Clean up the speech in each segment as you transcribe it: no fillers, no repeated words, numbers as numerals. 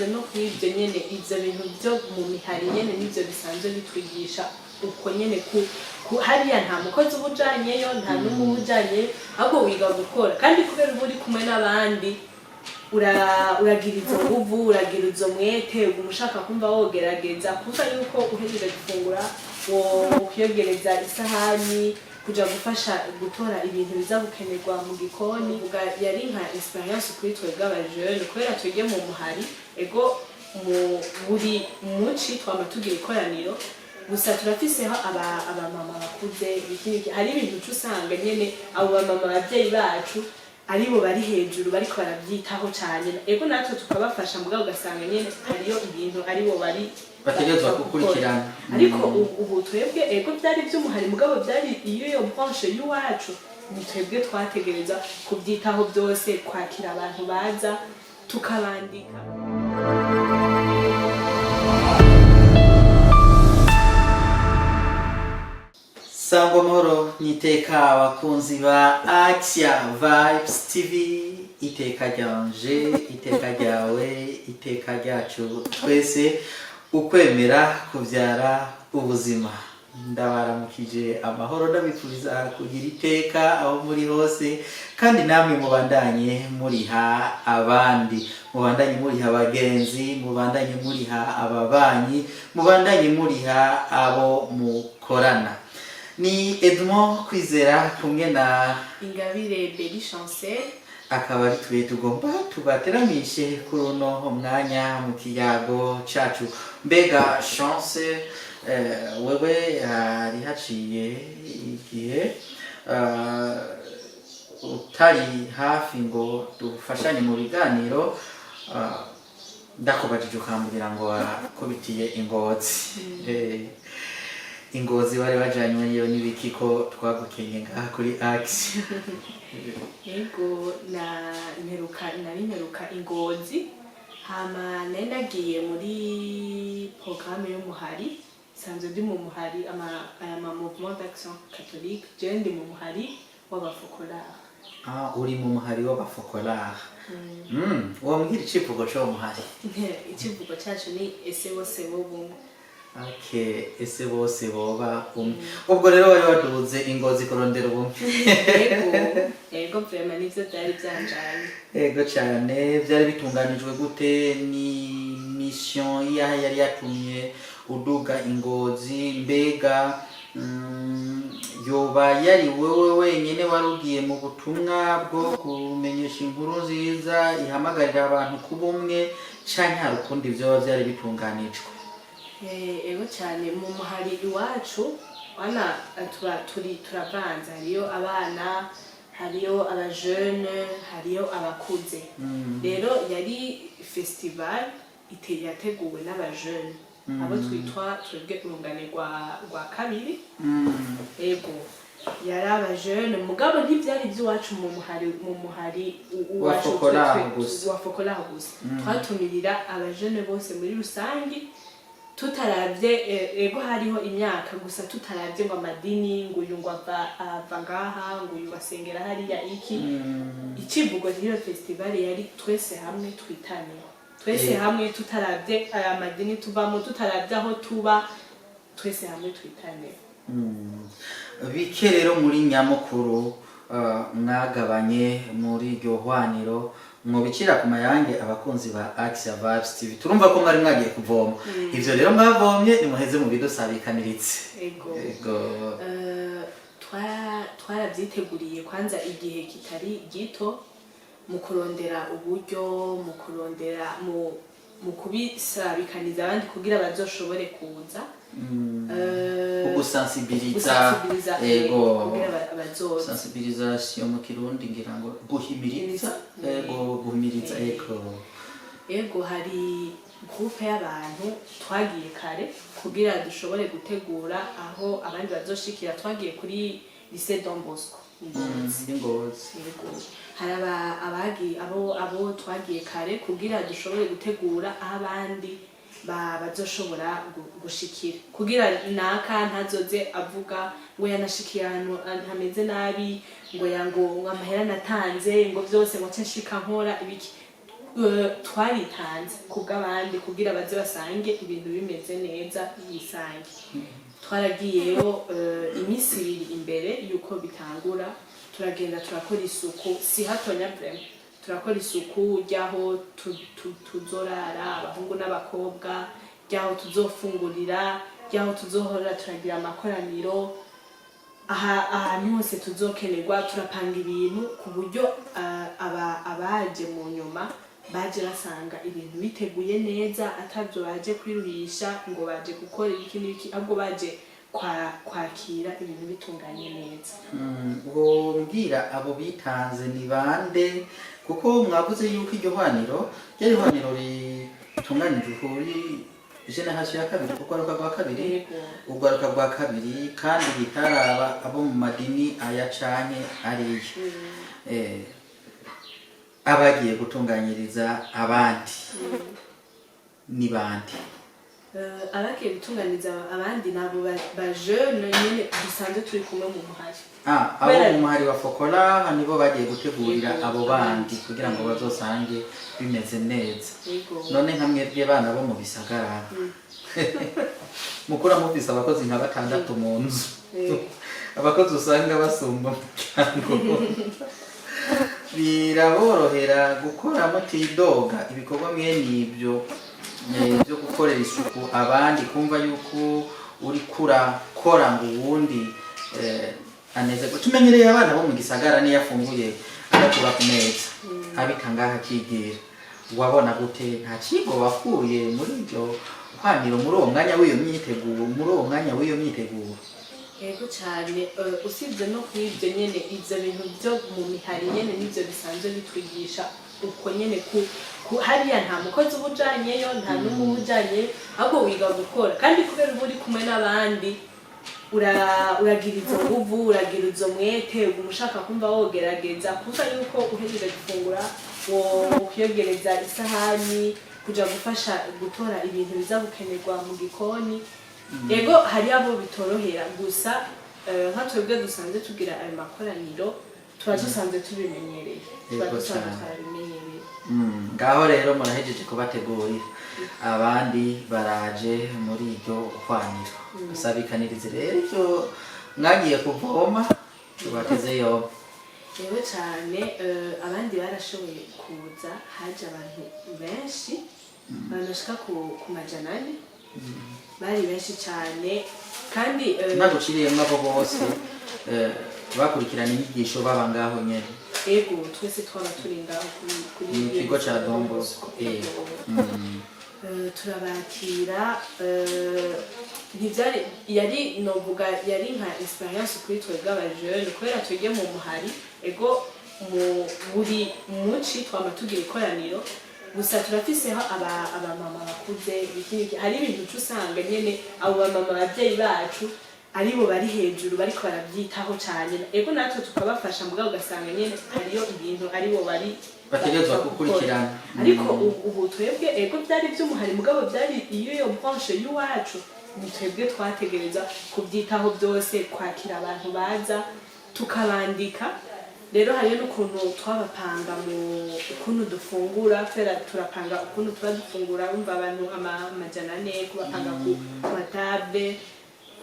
ivyo no kwivyo nyene ivyo bintu byo mu mihari nyene nivyo bisanzwe bitwigisha uko nyene ku hariya nta mukozi ubujanyeyo nta n'umwe ubujanye ahubwo wiga gukora kandi kubera uba uri kumwe n'abandi uragira izo nguvu uragira izo mwete umushaka kumva wogerageza kuva yuko uhejeje gufungura wo kwiyogereza isahani kuja gufasha gutora ibintu biza gukenerwa mu gikoni yari nka experience kuri twebwe abajene kubera twebwe mu muhari ego mu buri muci twama tugira ikoraniro gusa turafiseho abamama bakuze hari ibintu usanga nyene abo bamama abavyeyi bacu aribo bari hejuru bariko baravyitaho cyane ego natwe tukabafasha mugabo ugasanga nyene hariyo ibintu aribo bari bategezwa gukurikirana ariko ubu twebwe ego byari by'umuhari mugabo byari iyo branche y'uwacu ni twebwe twategereza kubyitaho byose kwakira abantu baza tukabandika. Sangwa amahoro niteka abakunzi ba Action Vibes TV, iteka ryanje, iteka ryawe, iteka ryacu twese, ukwemera kuvyara ubuzima. Ndabaramukije amahoro ndabifuriza kugira iteka aho muri hose kandi namwe mubandanye muriha abandi, mubandanye muriha abagenzi, mubandanye muriha ababanyi, mubandanye muriha abo mukorana. Ni Edmond Kwizera kumwe na Ingabire Beli Chancel, akaba ari twe tugomba tubateramishe kuri uno mwanya mu kiyago cacu. Mbega Chancel, wewe hari haciye igihe utari hafi ngo dufashanye mu biganiro, ndakubajije ukambwira ngo wakubitiye Ingozi. Ingozi bari bajanywe niyo nibiki ko twagukenye ngaha kuri Action. Yego nari mperuka Ingozi hama nendagiye muri programme y'umuhari sanzwe ndi mu muhari aya mouvement d'action catholique je ndi mu muhari w'abafokolari. Uri mu muhari w'abafokolari. Wambwira icivugo cyo muhari? Icivugo cyacu ni ese bose bobumwe. Okay, ese bose boba umwe. Ubwo rero wari waduze Ingozi kurondera ubumwe. Ego vraiment nivyo byari byanjanye. Ego cyane, byari bitunganijwe gute? Ni mission yari yatumye uduga Ingozi, mbega yoba yari wewe wenyene warugiye mu butumwa bwo kumenyesha inkuru nziza ihamagarira abantu kubumwe canke hari ukundi byo byari bitunganijwe? Ego cyane mu muhari iwacu wana turavanze, hariyo abana, hariyo abajene, hariyo abakuze. Rero yari festival yateguwe n'abajene abo twitwa twebwe urungane rwa kabiri. Ego yari abajene mugabo ntibyari by'iwacu mu muhari wafokola gusa. Twatumirira abajene bose muri rusangi tutaravye ego hariho imyaka gusa tutaravye ngo amadini ngo uyu ngo ava ngaha ngo uyu basengera hariya iki. Icivugo ryo festival yari twese hamwe twitane, twese hamwe tutaravye aya madini tuvamo, tutaravye aho tuba, twese hamwe twitane. Bike rero muri nyamukuru mwagabanye muri iryo hwaniro mwobikira ku mayange abakunzi ba Action Vibes TV. Turumva ko mwari mwagiye kuvoma. Ivyo rero mwavomye nimuheze mu bidusabikaniritse. Ego twarabyiteguriye kwanza igihe kitari gito mu kurondera uburyo, mu kurondera mu kubisabikaniza abandi kugira bazoshobore kuza. Gusensibiliza ego sensibilisation mu kirundi ngira ngo guhimiriza ego hari groupe y'abantu twagiye kare kugira dushobore gutegura aho abandi bazoshikira. Twagiye kuri lycée Don Bosco Ingozi. Hari abo twagiye kare kugira dushobore gutegura aho abandi bazoshobora gushikira kugira naka ntazoze avuga ngo yanashikiye ahantu hameze nabi ngo amahera natanze ngo byose ngo nshika nkora ibiki. twaritanze kubw'abandi kugira baze basange ibintu bimeze neza yisange. Twaragiyeyo iminsi 2 imbere yuko bitangura, turagenda turakora isuku, si hatonya vraiment, turakora isuku ryaho tuzorara abahungu n'abakobwa, ryaho tuzofungurira, ryaho tuzohora turagira amakoraniro, ahantu hose tuzokenerwa turapanga ibintu ku buryo abaje mu nyuma baje basanga ibintu biteguye neza, atavyo baje kwiruhisha ngo baje gukora iki n'iki, ahubwo baje kwakira ibintu bitunganye neza. Ngo mbwira abo bitanze ni bande, kuko mwavuze yuko iryo hwaniro ryari hwaniro ritunganijwe kuri generation ya kabiri, urwaruka rwa kabiri, urwaruka rwa kabiri, kandi bitaraba abo mu madini ayacanye ariye. Abagiye gutunganyiriza abandi ni bande? Abagiye gutunganyiriza abandi nabo ba jeune nyene dusanzwe turi kumwe mu muhari. Abo mu muhari wa Fokola nibo bagiye gutegurira abo bandi kugira ngo bazosange bimeze neza. None nka mwebwe bana bo mu bisagara mukura mufise abakozi nka 6 mu nzu, abakozi usanga basumba umuryango, biraborohera gukora mutidoga ibikorwa mwene ibyo byo gukorera isuku abandi, kumva yuko uri kora ngo uwundi anezerwe? Tumenyereye abana bo mu gisagara niyo yafunguye agakura ku meza abitangaha kigira, wabona gute nta kigo bakuye muri ibyo hwaniro, muri uwo mwanya w'iyo myiteguro? Yego cyane, usibye no kwibyo nyene ivyo bintu byo mu mihari nyene nivyo bisanzwe bitwigisha uko nyene hariya nta mukozi ubujanyeyo, nta n'umwe ubujanye, ahubwo wiga gukora, kandi kubera uba uri kumwe n'abandi uragira izo nguvu, uragira izo mwete, umushaka kumva wogerageza kuva yuko uhejeje gufungura wo kwiyogereza isahani, kuja gufasha gutora ibintu biza gukenerwa mu gikoni. Yego hari abo bitorohera, gusa nka twebwe dusanzwe tugira ayo makoraniro tuba dusanzwe tubimenyereye, ngaho rero murahejeje kubategurira abandi baraje muri iryo hwaniro, gusabikanirize rero ivyo mwagiye kuvoma tubateze yombi. Yego cyane, abandi barashoboye kuza, haje abantu benshi banashika ku 400, bari benshi cyane, kandi naguciriyemo abo bose bakurikirana inyigisho baba ngaho nyene. Ego twese twaba turi ngaho kuri ikigo ca Don Bosco. Turabakira, ntivyari yari novuga yari nka experience kuri twebwe abajeune, kubera twege mu muhari. Ego buri muci twama tugira ikoraniro, gusa turafiseho abamama bakuze, hari ibintu usanga nyene abo bamama abavyeyi bacu aribo bari hejuru bariko baravyitaho cyane. Ego natwe tukabafasha, mugabo ugasanga nyene hariyo ibintu aribo bari bategezwa gukurikirana. Ariko ubu twebwe ego byari by'umuhari, mugabo byari iyo branche y'uwacu, ni twebwe twategereza kubyitaho byose, kwakira abantu baza tukabandika. Rero hariyo n'ukuntu twabapanga mu ukuntu dufungura, fera turapanga ukuntu tuba dufungura, umva abantu 400 kubapanga ku matable,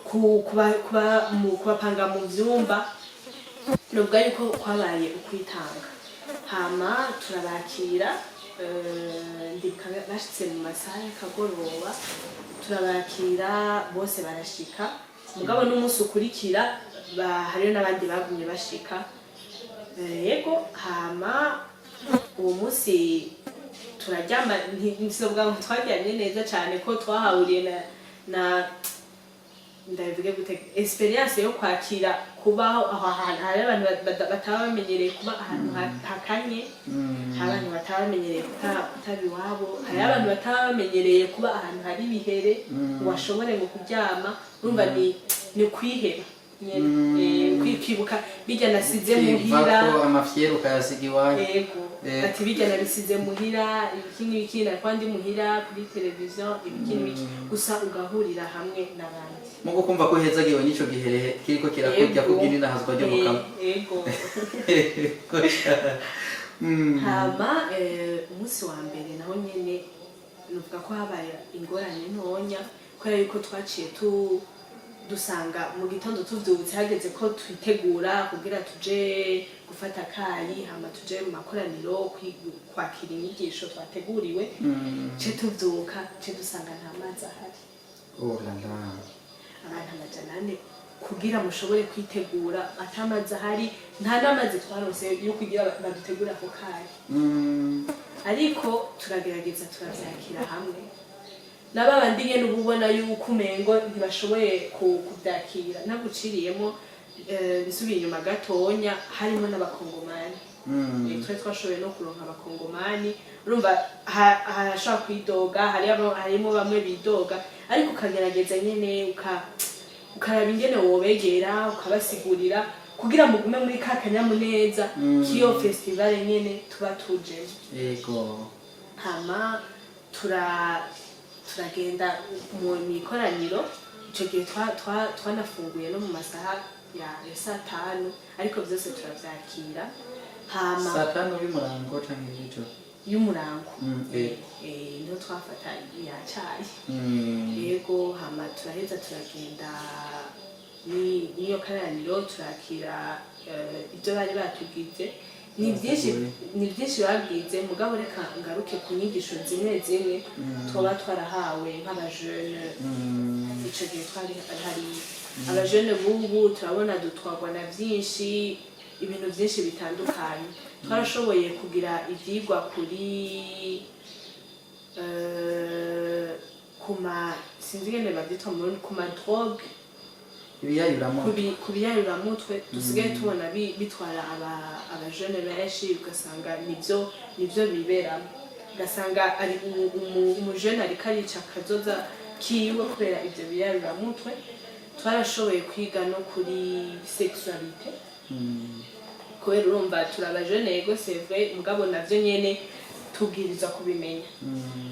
kubapanga mu vyumba, nubwo yuko kwabaye ukwitanga. Hama turabakira, ndika bashitse mu masaha y'akagoroba, turabakira bose barashika, mugabo n'umunsi ukurikira hariyo n'abandi bagumye bashika. Yego, hama uwo munsi turaryama, ntisobwa ngo twaryamye neza cyane ko twahahuriye na ndavuga gute experience yo kwakira kubaho aho ahantu hari abantu bataba bamenyereye kuba ahantu hakanye, hari abantu bataba bamenyereye kutabi wabo, hari abantu bataba bamenyereye kuba ahantu hari bihere washobore ngo kuryama, urumva ni kwihera kwikibuka bijya nasize muhira, amafyero kayasiga iwanyu. Yego, ati bijya nabisize muhira, ibiki kandi muhira kuri television, ibiki gusa ugahurira hamwe n'abandi. Mugo kumva ko hezagiwe n'ico gihe kiriko kirakurya kugira inahazwa ryo mukama. Yego. hama umunsi wa mbere naho nyene nuvuga ko habaye ingorane ntonya kubera yuko twaciye dusanga mu gitondo tuvyutse hageze ko twitegura kugira tuje gufata akayi hama tuje mu makoraniro kwakira inyigisho twateguriwe ce tuvyuka ce dusanga nta mazi ahari. Oh la la. Abantu amajana ane kugira mushobore kwitegura atamazi ahari, nta n'amazi twaronse yo kugira badutegura ako kayi. Ariko turagerageza turavyakira hamwe n'ababandi nyene ubona yuko umengo ntibashoboye kuvyakira naguciriyemo bisubiye inyuma gatonya harimo n'abakongomani. Twe twashoboye no kuronka abakongomani urumva harashobora kwidoga harimo bamwe bidoga ariko ukagerageza nyene ukaraba ingene wobegera ukabasigurira kugira mugume muri ka kanyamuneza k'iyo festival nyene tuba tuje. Yego. Hama turagenda mu ikoraniro ico gihe twanafunguye no mu masaha ya 5:00 ariko byose turavyakira. Hama 5:00 bimurango canke ico y'umurango niho twafata yacaye. Yego hama turaheza turagenda niyo koraniro turakira ibyo bari batugize ni byinshi babwize mugabo reka ngaruke ku nyigisho zimwe twoba twarahawe nk'abajeune. Ico gihe twari hari abajeune bubu turabona dutwagwa na byinshi ibintu byinshi bitandukanye. Twarashoboye kugira ivyigwa kuri sinzi ngene bavyita kuma drogue ku biyayuramutwe dusigaye tubona bitwara abajeune benshi ugasanga nivyo biberamo ugasanga ari umujeune ariko arica akazoza kiwe kubera ivyo biyayuramutwe. Twarashoboye kwiga no kuri sexualité kubera urumva turabajeune yego c'est vrai mugabo navyo nyene tubwiriza kubimenya.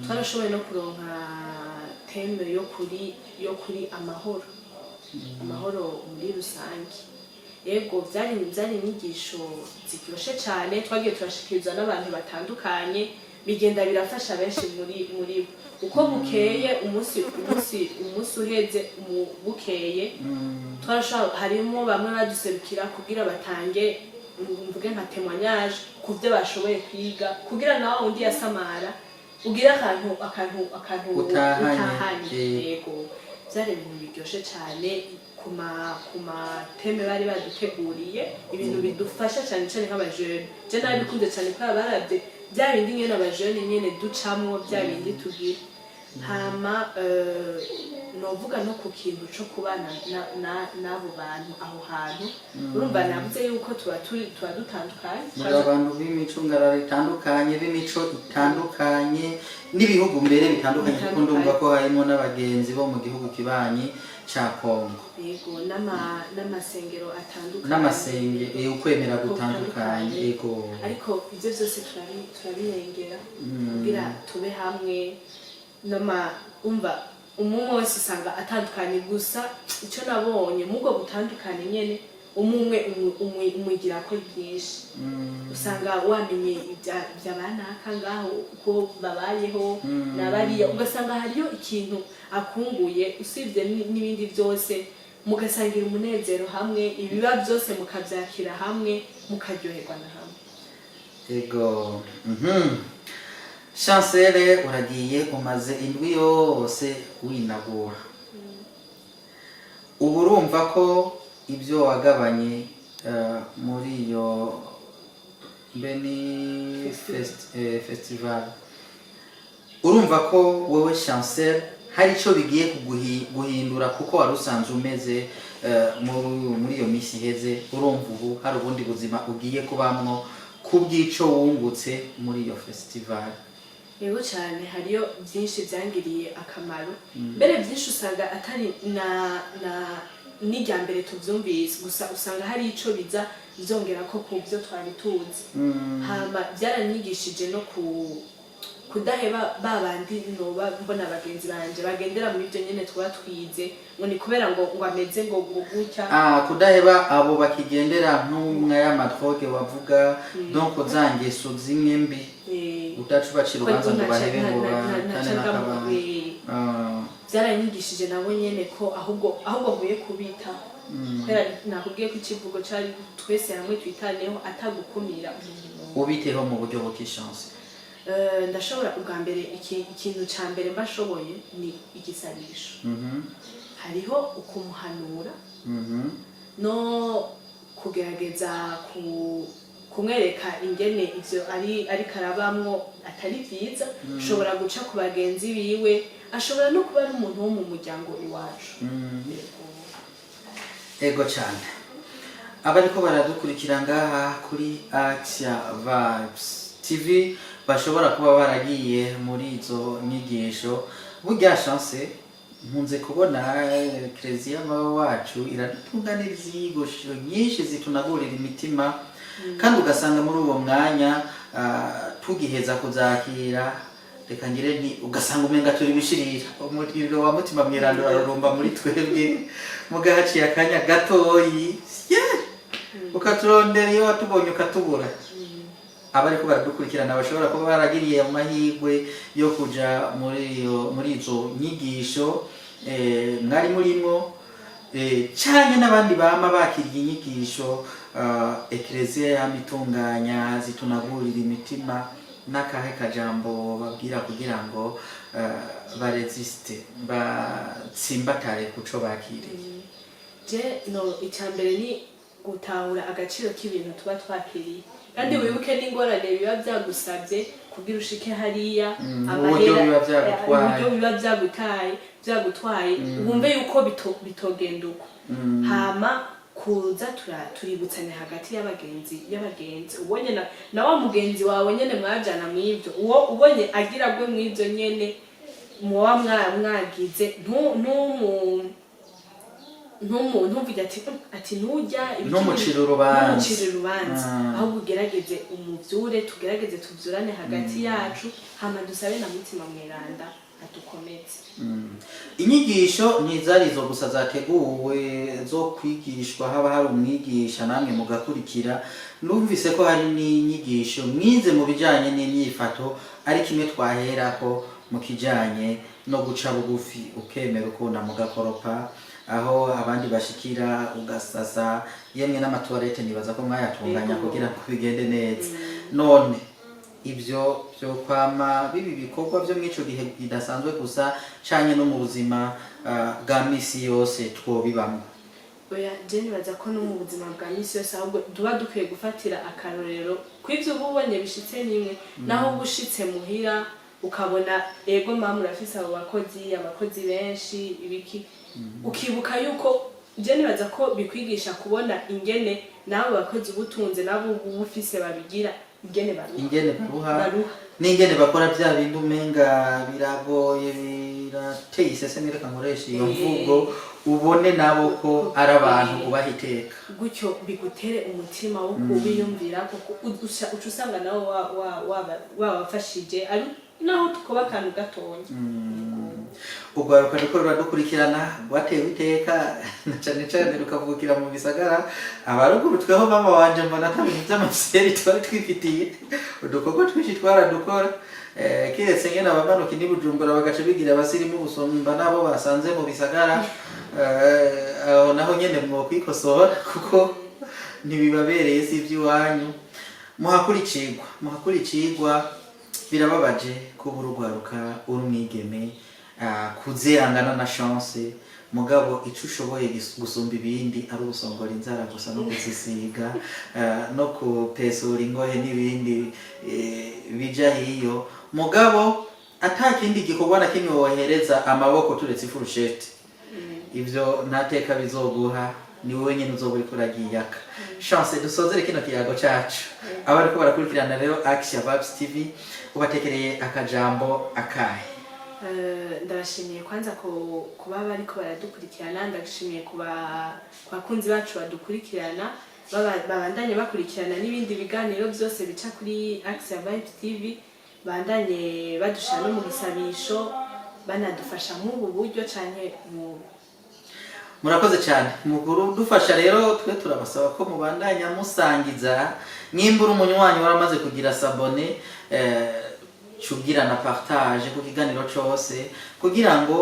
Twarashoboye no kuronka teme yo kuri amahoro muri rusange. Yego vyari inyigisho ziryoshe cane twagiye turashikirizwa n'abantu batandukanye bigenda birafasha benshi muri uko bukeye umunsi uheze bukeye twarashobora harimo bamwe baduserukira kugira batange mvuge nka témoignage ku byo bashoboye kwiga kugira nawe undi yasamara ugira akantu utahanye. Yego byari ibintu biryoshe cyane kuma teme bari baduteguriye ibintu bidufasha cyane nk'abajeune. Je nabikunze cyane kwa barabye bya bindi nyene abajeune nyene ducamwo bya bindi tugira. Hama novuga no ku kintu co kubana n'abo bantu aho hantu urumva navuze yuko tuba dutandukanye abantu b'imico ngarara itandukanye b'imico itandukanye n'ibihugu mbere bitandukanye kuko ndumva ko harimo n'abagenzi bo mu gihugu kibanyi ca Kongo. Yego n'amasengero atandukanye n'amasengero ukwemera gutandukanye. Yego ariko ivyo vyose turabirengera kugira tube hamwe umva umwe wese usanga atandukanye gusa icyo nabonye mubwo gutandukanye nyene umwigira ko byinshi usanga wamenye ibyabanaka ngaho uko babayeho nabariya ugasanga hariyo ikintu akunguye usibye n'ibindi byose mugasangira umunezero hamwe ibiba byose mukavyakira hamwe mukaryoherwa na hamwe. Yego Chancel uragiye umaze indwi yose winagura ubu urumva ko ibyo wagabanye muri iyo festival urumva ko wowe Chancel hari icyo bigiye guhindura kuko wari usanzwe umeze muri iyo minsi iheze urumva ubu hari ubundi buzima ugiye kubamwo kubw'ico wungutse muri iyo festival? Yego cyane hariyo byinshi byangiriye akamaro mbere byinshi usanga atari n'ijya mbere tuvyumvise gusa usanga hari ico biza byongera ko ku byo twari tuzi hama byaranyigishije no kudaheba babandi noba mbona abagenzi banje bagendera muri ibyo nyene twaba twize ngo ni kubera ngo ameze ngo gutya kudaheba abo bakigendera nk'umwe y'amadroge bavuga donc zangeso zimwe mbi utacu bacira ubanza ngo bahebe ngo kandi nakabanga byaranyigishije nabo nyene ko ahubwo nkwiye kubita kubera nakubwiye ko ikivugo cari twese hamwe twitaneho atagukumira umuntu ubiteho mu buryo bw'ishansi. Ndashobora ubwa mbere ikintu ca mbere mbashoboye ni igisabisho hariho ukumuhanura no kugerageza kumwereka ingene ivyo ari karabamwo atari vyiza ashobora guca ku bagenzi biwe ashobora no kuba ari umuntu wo mu muryango iwacu. Ego cyane abariko baradukurikira ngaha kuri Action Vibes TV bashobora kuba baragiye muri izo nyigisho burya chance mpunze kubona Ecclesia wacu iratunganira izigosho nyinshi zitunagurira imitima kandi ugasanga muri uwo mwanya tugiheza kuzakira reka ngire nti ugasanga umenga turi bishirira umuriro wa mutima mwirandura rurumba muri twebwe mugahaciye akanya gatoyi ukaturondera iyo watubonye ukatubura. Abariko baradukurikirana bashobora kuba baragiriye amahirwe yo kuja muri izo nyigisho mwari murimo cyane n'abandi bama bakiriye inyigisho Ecclesia yamitunganya zitunagurira imitima n'akahe kajambo babwira kugira ngo baresiste batsimbatare kuco bakiriye. Icyambere ni gutahura agaciro k'ibintu tuba twakiriye kandi wibuke n'ingorane biba byagusabye kugira ushike hariya amahera uburyo biba byagutwaye wumve yuko bitogenda uko hama kuza tuributsanya hagati y'abagenzi ubonye na wa mugenzi wawe nyene mwajana mw'ivyo uwo ubonye agira gwe mw'ivyo nyene muwa mwagize ntumvuge ati nujya n'umuciro urubanza ahubwo ugerageze umuvyure tugerageze tuvyurane hagati yacu hama dusabe na mutima mweranda atukomeze. Inyigisho ntizarizo gusa zateguwe zo kwigishwa haba hari umwigisha namwe mugakurikira numvise ko hari n'inyigisho mwize mu bijanye n'imyifato ari kimwe twaherako mu kijanye no guca bugufi ukemera ukunda mugakoropa aho abandi bashikira ugasasa yemwe n'amatoilette nibaza ko mwayatunganya kugira ngo bigende neza. None ibyo byo kwama bibi bikorwa byo mwico gihe bidasanzwe gusa cyanye no mu buzima bwa misi yose twobibamo. Oya jeni baza ko no mu buzima bwa misi yose ahubwo duba dukwiye gufatira akarorero kw'ivyo ubonye bishitse nimwe naho gushitse muhira ukabona ego mama urafise abo abakozi benshi ibiki ukibuka yuko jeni baza ko bikwigisha kubona ingene nabo bakozi ubutunze nabo ubufise babigira ingene baruha n'ingene bakora bya bindi umenga biragoye birateye isese nireka nkoresha iyo mvugo ubone nabo ko ari abantu ubahiteka gutyo bigutere umutima wo kubiyumvira kuko usanga nawo wabafashije ari naho tukoba akantu gatonya. Ugwaruka ruko ruradukurikirana rwatewe iteka na cane rukavukira mu bisagara abaruguru tweho mama wanje mbona atabintu by'amaseri twari twifitiye udukorwa twinshi twaradukora kiretse ngena abamanuka ni Bujumbura bagace bigira abasirimu busomba nabo basanze mu bisagara aho naho nyene mwo kwikosora kuko ntibibabereye si iby'iwanyu muhakurikirwa birababaje ko urugwaruka urumwigeme kuzihangana na chance mugabo ico ushoboye gusumba ibindi ari ubusongora inzara gusa no kuzisiga no kupesura ingohe n'ibindi bija hiyo mugabo atakindi gikorwa na kimwe wohereza amaboko turetse ifurushete ivyo nateka bizoguha ni wowe nyene uzoburi kuragiyaka. Chance dusozere kino kiyago cacu abariko barakurikirana rero Action Vibes TV ubatekereye akajambo akahe? Ndabashimiye kwanza kuba bariko baradukurikirana ndashimiye bakunzi bacu badukurikirana babandanye bakurikirana n'ibindi biganiro byose bica kuri Action Vibes TV bandanye badushira no mu gisabisho banadufasha nk'ubu buryo canke mu murakoze cyane muguru dufasha rero twe turabasaba ko mubandanya musangiza nyimbura umunywanyi waramaze kugira sabone cugira na partage ku kiganiro cyose kugira ngo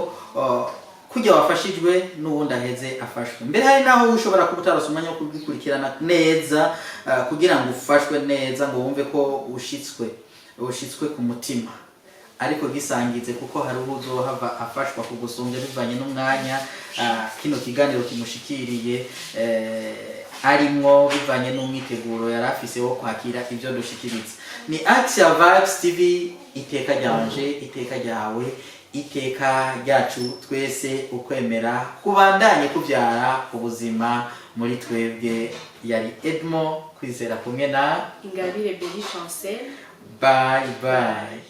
kujya wafashijwe n'ubundi aheze afashwe mbere hari naho ushobora kubutarasa umwanya wo kubikurikirana neza kugira ngo ufashwe neza ngo wumve ko ushitswe ku mutima ariko gisangize kuko hari uzohava afashwa kugusumbya bivanye n'umwanya kino kiganiro kimushikiriye arimwo bivanye n'umwiteguro yari afise wo kwakira ibyo dushikiriza ni Axia Vibes TV iteka ryanje iteka ryawe iteka ryacu twese ukwemera kubandanye kuvyara ubuzima muri twebwe yari Edmond Kwizera kumwe na Ingabire Belle Chancel. Bye bye.